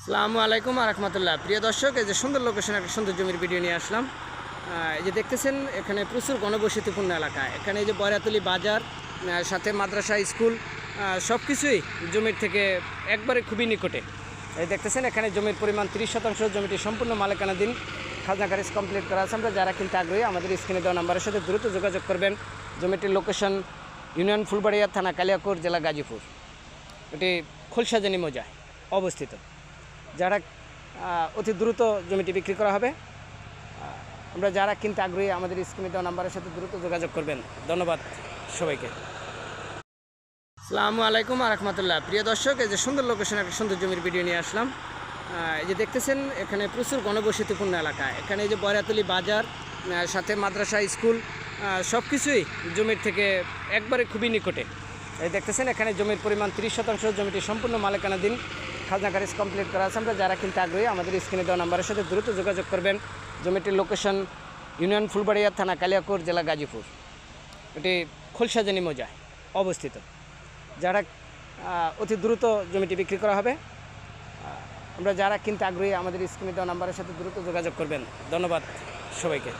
আসসালামু আলাইকুম রহমতুল্লাহ। প্রিয় দর্শক, এই যে সুন্দর লোকেশন একটা সুন্দর জমির ভিডিও নিয়ে আসলাম। এই যে দেখতেছেন এখানে প্রচুর ঘনবসতিপূর্ণ এলাকা। এখানে এই যে বয়রাতলি বাজার, সাথে মাদ্রাসা, স্কুল, সব কিছুই জমির থেকে একবারে খুবই নিকটে। এই দেখতেছেন এখানে জমির পরিমাণ 30%। জমিটি সম্পূর্ণ মালিকানাধীন, খাজনা খারিজ কমপ্লিট করা আছে। আমরা যারা কিনতে আগ্রহী আমাদের স্ক্রিনে দেওয়া নাম্বারের সাথে দ্রুত যোগাযোগ করবেন। জমিটির লোকেশন ইউনিয়ন ফুলবাড়িয়া, থানা কালিয়াকৈর, জেলা গাজীপুর। এটি খোলসাজানি মৌজায় অবস্থিত। যারা অতি দ্রুত জমিটি বিক্রি করা হবে, আমরা যারা কিনতে আগ্রহী আমাদের স্ক্রিনে দেওয়া নাম্বারের সাথে দ্রুত যোগাযোগ করবেন। ধন্যবাদ সবাইকে। আসসালামু আলাইকুম রহমতুল্লাহ। প্রিয় দর্শক, এই যে সুন্দর লোকেশন একটা সুন্দর জমির ভিডিও নিয়ে আসলাম। এই যে দেখতেছেন এখানে প্রচুর ঘনবসতিপূর্ণ এলাকা। এখানে এই যে বয়রাতলি বাজার, সাথে মাদ্রাসা, স্কুল, সব কিছুই জমির থেকে একবারে খুবই নিকটে। এই দেখতেছেন এখানে জমির পরিমাণ 30%। জমিটি সম্পূর্ণ মালিকানাধীন, খাজনা খারিজ কমপ্লিট করা আছে। আমরা যারা কিনতে আগ্রহী আমাদের স্ক্রিনে দেওয়া নাম্বারের সাথে দ্রুত যোগাযোগ করবেন। জমিটির লোকেশন ইউনিয়ন ফুলবাড়িয়া, থানা কালিয়াকৈর, জেলা গাজীপুর। এটি খোলসাজানি মৌজায় অবস্থিত। যারা অতি দ্রুত জমিটি বিক্রি করা হবে, আমরা যারা কিনতে আগ্রহী আমাদের স্ক্রিনে দেওয়া নাম্বারের সাথে দ্রুত যোগাযোগ করবেন। ধন্যবাদ সবাইকে।